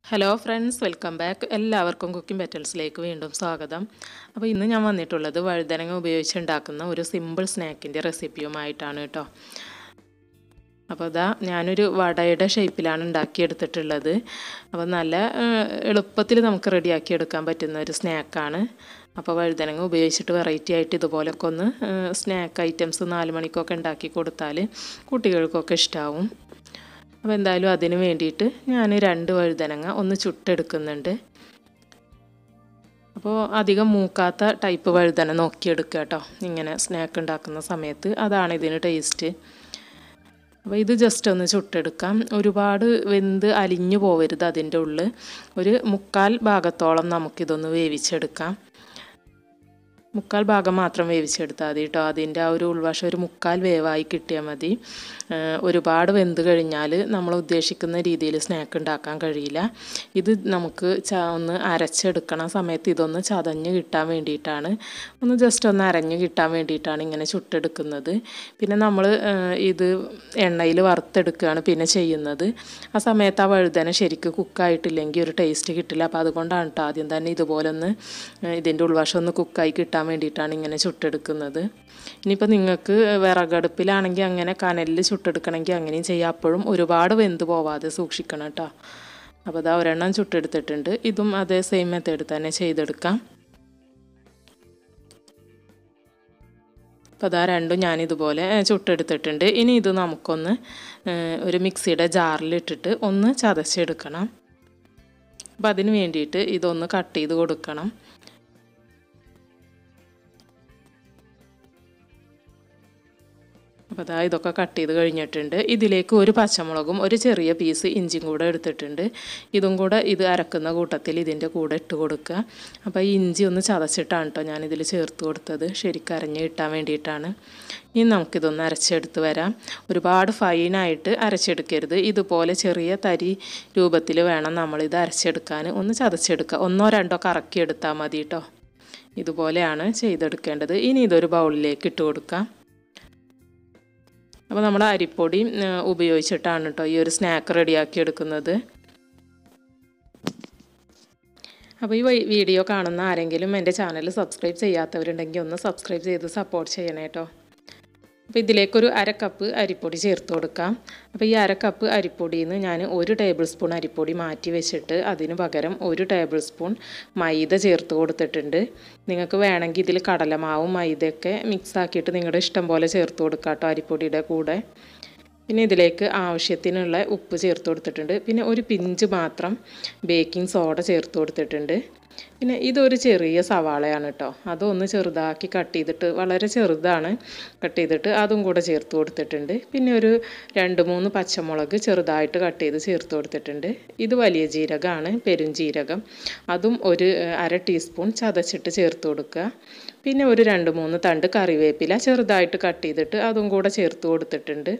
Hello friends, welcome back. എല്ലാവർക്കും cooking പെറ്റൽസിലേക്ക് വീണ്ടും സ്വാഗതം. അപ്പോൾ ഇന്ന് ഞാൻ വന്നിട്ടുള്ളത് വഴുതനങ്ങ ഉപയോഗിച്ചുണ്ടാക്കുന്ന ഒരു സിമ്പിൾ സ്നാക്കിൻ്റെ റെസിപ്പിയുമായിട്ടാണ് കേട്ടോ. അപ്പോൾ ഇതാ ഞാനൊരു വടയുടെ ഷേപ്പിലാണ് ഉണ്ടാക്കിയെടുത്തിട്ടുള്ളത്. അപ്പോൾ നല്ല എളുപ്പത്തിൽ നമുക്ക് റെഡിയാക്കി എടുക്കാൻ പറ്റുന്ന ഒരു സ്നാക്കാണ്. അപ്പോൾ വഴുതനങ്ങ ഉപയോഗിച്ചിട്ട് വെറൈറ്റി ആയിട്ട് ഇതുപോലൊക്കെ ഒന്ന് സ്നാക്ക് ഐറ്റംസ് 4 മണിക്കൊക്കെ ഉണ്ടാക്കി കൊടുത്താൽ കുട്ടികൾക്കൊക്കെ ഇഷ്ടമാവും. അപ്പോൾ എന്തായാലും അതിന് വേണ്ടിയിട്ട് ഞാൻ 2 വഴുതനങ്ങ ഒന്ന് ചുട്ടെടുക്കുന്നുണ്ട്. അപ്പോൾ അധികം മൂക്കാത്ത ടൈപ്പ് വഴുതന നോക്കിയെടുക്കുക കേട്ടോ, ഇങ്ങനെ സ്നാക്ക് ഉണ്ടാക്കുന്ന സമയത്ത്. അതാണ് ഇതിന് ടേസ്റ്റ്. അപ്പോൾ ഇത് ജസ്റ്റ് ഒന്ന് ചുട്ടെടുക്കാം. ഒരുപാട് വെന്ത് അലിഞ്ഞു പോവരുത് അതിൻ്റെ ഉള്ളിൽ. ഒരു 1/4 ഭാഗത്തോളം നമുക്കിതൊന്ന് വേവിച്ചെടുക്കാം. 1/4 ഭാഗം മാത്രം വേവിച്ചെടുത്താൽ മതി കേട്ടോ. അതിൻ്റെ ആ ഒരു ഉൾവശം ഒരു 1/4 വേവായി കിട്ടിയാൽ മതി. ഒരുപാട് വെന്ത് കഴിഞ്ഞാൽ നമ്മൾ ഉദ്ദേശിക്കുന്ന രീതിയിൽ സ്നാക്ക് ഉണ്ടാക്കാൻ കഴിയില്ല. ഇത് നമുക്ക് ഒന്ന് അരച്ചെടുക്കണ സമയത്ത് ഇതൊന്ന് ചതഞ്ഞ് കിട്ടാൻ വേണ്ടിയിട്ടാണ്, ഒന്ന് ജസ്റ്റ് ഒന്ന് അരഞ്ഞ് കിട്ടാൻ വേണ്ടിയിട്ടാണ് ഇങ്ങനെ ചുട്ടെടുക്കുന്നത്. പിന്നെ നമ്മൾ ഇത് എണ്ണയിൽ വറുത്തെടുക്കുകയാണ് പിന്നെ ചെയ്യുന്നത്. ആ സമയത്ത് ആ വഴുതന ശരിക്കും കുക്കായിട്ടില്ലെങ്കിൽ ഒരു ടേസ്റ്റ് കിട്ടില്ല. അപ്പോൾ അതുകൊണ്ടാണ് കേട്ടോ ആദ്യം തന്നെ ഇതുപോലെ ഒന്ന് ഇതിൻ്റെ ഉൾവശം ഒന്ന് കുക്കായി കിട്ടാൻ വേണ്ടിയിട്ടാണ് ഇങ്ങനെ ചുട്ടെടുക്കുന്നത്. ഇനിയിപ്പോൾ നിങ്ങൾക്ക് വിറകടുപ്പിലാണെങ്കിൽ അങ്ങനെ കനലിൽ ചുട്ടെടുക്കണമെങ്കിൽ അങ്ങനെയും ചെയ്യാം. അപ്പോഴും ഒരുപാട് വെന്ത് പോവാതെ സൂക്ഷിക്കണം കേട്ടോ. അപ്പോൾ അതാ ഒരെണ്ണം ചുട്ടെടുത്തിട്ടുണ്ട്. ഇതും അതേ സെയിം മെത്തേഡ് തന്നെ ചെയ്തെടുക്കാം. അപ്പോൾ അതാ രണ്ടും ഞാനിതുപോലെ ചുട്ടെടുത്തിട്ടുണ്ട്. ഇനി ഇത് നമുക്കൊന്ന് ഒരു മിക്സിയുടെ ജാറിലിട്ടിട്ട് ഒന്ന് ചതച്ചെടുക്കണം. അപ്പോൾ അതിന് വേണ്ടിയിട്ട് ഇതൊന്ന് കട്ട് ചെയ്ത് കൊടുക്കണം. അപ്പോൾ അതാ ഇതൊക്കെ കട്ട് ചെയ്ത് കഴിഞ്ഞിട്ടുണ്ട്. ഇതിലേക്ക് ഒരു പച്ചമുളകും ഒരു ചെറിയ പീസ് ഇഞ്ചിയും കൂടെ എടുത്തിട്ടുണ്ട്. ഇതും കൂടെ ഇത് അരക്കുന്ന കൂട്ടത്തിൽ ഇതിൻ്റെ കൂടെ ഇട്ട് കൊടുക്കുക. അപ്പോൾ ഈ ഇഞ്ചി ഒന്ന് ചതച്ചിട്ടാണ് കേട്ടോ ഞാനിതിൽ ചേർത്ത് കൊടുത്തത്, ശരിക്കും അരഞ്ഞ് കിട്ടാൻ വേണ്ടിയിട്ടാണ്. ഇനി നമുക്കിതൊന്ന് അരച്ചെടുത്ത് വരാം. ഒരുപാട് ഫൈനായിട്ട് അരച്ചെടുക്കരുത്. ഇതുപോലെ ചെറിയ തരി രൂപത്തിൽ വേണം നമ്മളിത് അരച്ചെടുക്കാൻ. ഒന്ന് ചതച്ചെടുക്കുക. 1-2 കറക്കിയെടുത്താൽ മതി കേട്ടോ. ഇതുപോലെയാണ് ചെയ്തെടുക്കേണ്ടത്. ഇനി ഇതൊരു ബൗളിലേക്ക് ഇട്ട് കൊടുക്കാം. അപ്പോൾ നമ്മൾ അരിപ്പൊടി ഉപയോഗിച്ചിട്ടാണ് കേട്ടോ ഈ ഒരു സ്നാക്ക് റെഡിയാക്കി എടുക്കുന്നത്. അപ്പോൾ ഈ വീഡിയോ കാണുന്ന ആരെങ്കിലും എൻ്റെ ചാനൽ സബ്സ്ക്രൈബ് ചെയ്യാത്തവരുണ്ടെങ്കിൽ ഒന്ന് സബ്സ്ക്രൈബ് ചെയ്ത് സപ്പോർട്ട് ചെയ്യണേ കേട്ടോ. അപ്പോൾ ഇതിലേക്കൊരു 1/2 കപ്പ് അരിപ്പൊടി ചേർത്ത് കൊടുക്കാം. അപ്പോൾ ഈ 1/2 കപ്പ് അരിപ്പൊടിയിൽ നിന്ന് ഞാൻ 1 ടേബിൾ സ്പൂൺ അരിപ്പൊടി മാറ്റി വെച്ചിട്ട് അതിന് പകരം 1 ടേബിൾ സ്പൂൺ മൈദ ചേർത്ത് കൊടുത്തിട്ടുണ്ട്. നിങ്ങൾക്ക് വേണമെങ്കിൽ ഇതിൽ കടലമാവും മൈദയൊക്കെ മിക്സ് ആക്കിയിട്ട് നിങ്ങളുടെ ഇഷ്ടം പോലെ ചേർത്ത് കൊടുക്കാം കേട്ടോ അരിപ്പൊടിയുടെ കൂടെ. പിന്നെ ഇതിലേക്ക് ആവശ്യത്തിനുള്ള ഉപ്പ് ചേർത്ത് കൊടുത്തിട്ടുണ്ട്. പിന്നെ ഒരു പിഞ്ച് മാത്രം ബേക്കിംഗ് സോഡ ചേർത്ത് കൊടുത്തിട്ടുണ്ട്. പിന്നെ ഇതൊരു ചെറിയ സവാളയാണ് കേട്ടോ, അതൊന്ന് ചെറുതാക്കി കട്ട് ചെയ്തിട്ട്, വളരെ ചെറുതാണ് കട്ട് ചെയ്തിട്ട് അതും കൂടെ ചേർത്ത് കൊടുത്തിട്ടുണ്ട്. പിന്നെ ഒരു 2-3 പച്ചമുളക് ചെറുതായിട്ട് കട്ട് ചെയ്ത് ചേർത്ത് കൊടുത്തിട്ടുണ്ട്. ഇത് വലിയ ജീരകമാണ്, പെരുംജീരകം. അതും ഒരു 1/2 ടീസ്പൂൺ ചതച്ചിട്ട് ചേർത്ത് കൊടുക്കുക. പിന്നെ ഒരു 2-3 തണ്ട് കറിവേപ്പില ചെറുതായിട്ട് കട്ട് ചെയ്തിട്ട് അതും കൂടെ ചേർത്ത് കൊടുത്തിട്ടുണ്ട്.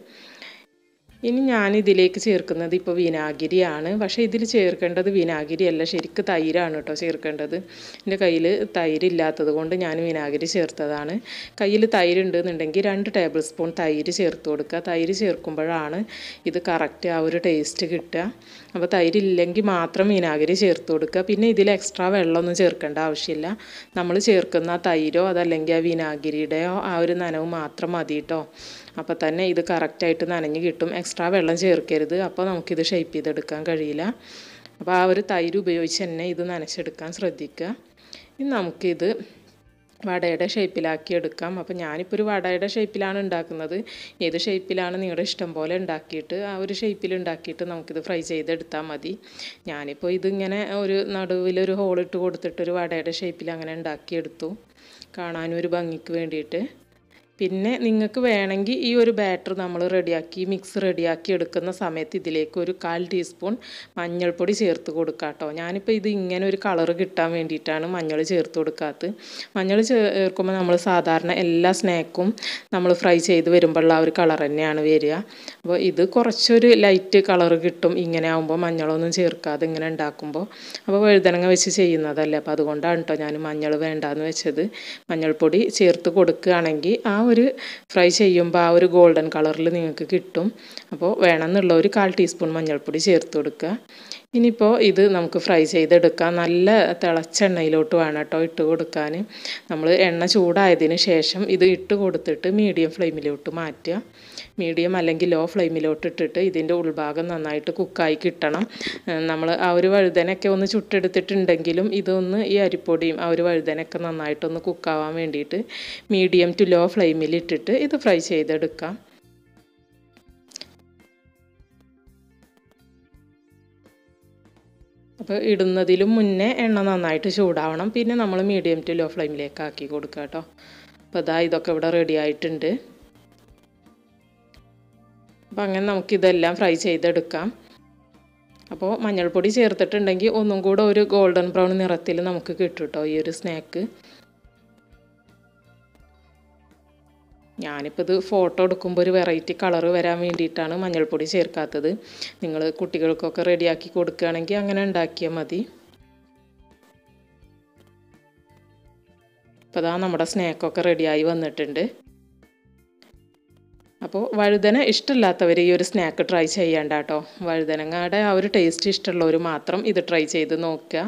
ഇനി ഞാനിതിലേക്ക് ചേർക്കുന്നത് ഇപ്പോൾ വിനാഗിരിയാണ്. പക്ഷേ ഇതിൽ ചേർക്കേണ്ടത് വിനാഗിരി അല്ല, ശരിക്കും തൈരാണ് കേട്ടോ ചേർക്കേണ്ടത്. എൻ്റെ കയ്യിൽ തൈര് ഇല്ലാത്തത് കൊണ്ട് ഞാൻ വിനാഗിരി ചേർത്തതാണ്. കയ്യിൽ തൈര് ഉണ്ടെന്നുണ്ടെങ്കിൽ 2 ടേബിൾ സ്പൂൺ തൈര് ചേർത്ത് കൊടുക്കുക. തൈര് ചേർക്കുമ്പോഴാണ് ഇത് കറക്റ്റ് ആ ഒരു ടേസ്റ്റ് കിട്ടുക. അപ്പോൾ തൈരില്ലെങ്കിൽ മാത്രം വിനാഗിരി ചേർത്ത് കൊടുക്കുക. പിന്നെ ഇതിൽ എക്സ്ട്രാ വെള്ളമൊന്നും ചേർക്കേണ്ട ആവശ്യമില്ല. നമ്മൾ ചേർക്കുന്ന തൈരോ അതല്ലെങ്കിൽ ആ വിനാഗിരിയുടെയോ ആ ഒരു നനവ് മാത്രം മതി കേട്ടോ. അപ്പോൾ തന്നെ ഇത് കറക്റ്റായിട്ട് നനഞ്ഞ് കിട്ടും. എക്സ്ട്രാ വെള്ളം ചേർക്കരുത്, അപ്പോൾ നമുക്കിത് ഷേപ്പ് ചെയ്തെടുക്കാൻ കഴിയില്ല. അപ്പോൾ ആ ഒരു തൈര് ഉപയോഗിച്ച് തന്നെ ഇത് നനച്ചെടുക്കാൻ ശ്രദ്ധിക്കുക. ഇനി നമുക്കിത് വടയുടെ ഷേപ്പിലാക്കി എടുക്കാം. അപ്പോൾ ഞാനിപ്പോൾ ഒരു വടയുടെ ഷേപ്പിലാണ് ഉണ്ടാക്കുന്നത്. ഏത് ഷേപ്പിലാണ് നിങ്ങളുടെ ഇഷ്ടം പോലെ ഉണ്ടാക്കിയിട്ട് ആ ഒരു ഷേപ്പിൽ ഉണ്ടാക്കിയിട്ട് നമുക്കിത് ഫ്രൈ ചെയ്തെടുത്താൽ മതി. ഞാനിപ്പോൾ ഇതിങ്ങനെ ഒരു നടുവിലൊരു ഹോളിട്ട് കൊടുത്തിട്ടൊരു വടയുടെ ഷേപ്പിൽ അങ്ങനെ ഉണ്ടാക്കിയെടുത്തു, കാണാനും ഒരു ഭംഗിക്ക് വേണ്ടിയിട്ട്. പിന്നെ നിങ്ങൾക്ക് വേണമെങ്കിൽ ഈ ഒരു ബാറ്റർ നമ്മൾ മിക്സ് റെഡിയാക്കി എടുക്കുന്ന സമയത്ത് ഇതിലേക്ക് ഒരു 1/4 ടീസ്പൂൺ മഞ്ഞൾപ്പൊടി ചേർത്ത് കൊടുക്കാം കേട്ടോ. ഞാനിപ്പോൾ ഇത് ഇങ്ങനെ ഒരു കളറ് കിട്ടാൻ വേണ്ടിയിട്ടാണ് മഞ്ഞൾ ചേർത്ത് കൊടുക്കാത്തത്. മഞ്ഞൾ ചേർക്കുമ്പോൾ നമ്മൾ സാധാരണ എല്ലാ സ്നാക്കും നമ്മൾ ഫ്രൈ ചെയ്ത് വരുമ്പോഴുള്ള ആ ഒരു കളർ തന്നെയാണ് വരിക. അപ്പോൾ ഇത് കുറച്ചൊരു ലൈറ്റ് കളറ് കിട്ടും ഇങ്ങനെ ആകുമ്പോൾ, മഞ്ഞളൊന്നും ചേർക്കാതെ ഇങ്ങനെ ഉണ്ടാക്കുമ്പോൾ. അപ്പോൾ വഴുതനങ്ങ വെച്ച് ചെയ്യുന്നതല്ലേ, അപ്പോൾ അതുകൊണ്ടാണ് കേട്ടോ ഞാൻ മഞ്ഞൾ വേണ്ടാന്ന് വെച്ചത്. മഞ്ഞൾപ്പൊടി ചേർത്ത് കൊടുക്കുകയാണെങ്കിൽ ആ ഒരു ഫ്രൈ ചെയ്യുമ്പോൾ ആ ഒരു ഗോൾഡൻ കളറിൽ നിങ്ങൾക്ക് കിട്ടും. അപ്പോൾ വേണമെന്നുള്ള ഒരു 1/4 ടീസ്പൂൺ മഞ്ഞൾപ്പൊടി ചേർത്ത് കൊടുക്കുക. ഇനിയിപ്പോൾ ഇത് നമുക്ക് ഫ്രൈ ചെയ്തെടുക്കാം. നല്ല തിളച്ച എണ്ണയിലോട്ട് വേണം കേട്ടോ ഇട്ട് കൊടുക്കാൻ. നമ്മൾ എണ്ണ ചൂടായതിന് ശേഷം ഇത് ഇട്ട് കൊടുത്തിട്ട് മീഡിയം ഫ്ലെയിമിലോട്ട് മാറ്റുക. മീഡിയം അല്ലെങ്കിൽ ലോ ഫ്ലെയിമിലോട്ട് ഇട്ടിട്ട് ഇതിൻ്റെ ഉൾഭാഗം നന്നായിട്ട് കുക്കായി കിട്ടണം. നമ്മൾ ആ ഒരു വഴുതനയൊക്കെ ഒന്ന് ചുട്ടെടുത്തിട്ടുണ്ടെങ്കിലും ഇതൊന്ന് ഈ അരിപ്പൊടിയും ആ ഒരു വഴുതനയൊക്കെ നന്നായിട്ടൊന്ന് കുക്കാവാൻ വേണ്ടിയിട്ട് മീഡിയം ടു ലോ ഫ്ലെയിമിൽ ഇട്ടിട്ട് ഇത് ഫ്രൈ ചെയ്തെടുക്കാം. അപ്പോൾ ഇടുന്നതിലും മുന്നേ എണ്ണ നന്നായിട്ട് ചൂടാവണം. പിന്നെ നമ്മൾ മീഡിയം ടു ലോ ഫ്ലെയിമിലേക്ക് ആക്കി കൊടുക്കുക കേട്ടോ. അപ്പോൾ ഇതൊക്കെ ഇവിടെ റെഡി ആയിട്ടുണ്ട്. അപ്പോൾ അങ്ങനെ നമുക്കിതെല്ലാം ഫ്രൈ ചെയ്തെടുക്കാം. അപ്പോൾ മഞ്ഞൾപ്പൊടി ചേർത്തിട്ടുണ്ടെങ്കിൽ ഒന്നും കൂടെ ഒരു ഗോൾഡൻ ബ്രൗൺ നിറത്തിൽ നമുക്ക് കിട്ടും കേട്ടോ ഈ ഒരു സ്നാക്ക്. ഞാനിപ്പോൾ ഇത് ഫോട്ടോ എടുക്കുമ്പോൾ ഒരു വെറൈറ്റി കളർ വരാൻ വേണ്ടിയിട്ടാണ് മഞ്ഞൾപ്പൊടി ചേർക്കാത്തത്. നിങ്ങൾ കുട്ടികൾക്കൊക്കെ റെഡിയാക്കി കൊടുക്കുകയാണെങ്കിൽ അങ്ങനെ ഉണ്ടാക്കിയാൽ മതി. അപ്പോൾ നമ്മുടെ സ്നാക്കൊക്കെ റെഡിയായി വന്നിട്ടുണ്ട്. അപ്പോൾ വഴുതന ഇഷ്ടമില്ലാത്തവർ ഈ ഒരു സ്നാക്ക് ട്രൈ ചെയ്യേണ്ട കേട്ടോ. വഴുതനങ്ങയുടെ ആ ഒരു ടേസ്റ്റ് ഇഷ്ടമുള്ളവർ മാത്രം ഇത് ട്രൈ ചെയ്ത് നോക്കുക.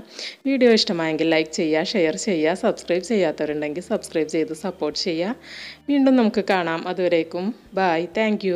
വീഡിയോ ഇഷ്ടമായെങ്കിൽ ലൈക്ക് ചെയ്യുക, ഷെയർ ചെയ്യുക, സബ്സ്ക്രൈബ് ചെയ്യാത്തവരുണ്ടെങ്കിൽ സബ്സ്ക്രൈബ് ചെയ്ത് സപ്പോർട്ട് ചെയ്യുക. വീണ്ടും നമുക്ക് കാണാം. അതുവരേക്കും ബൈ. താങ്ക്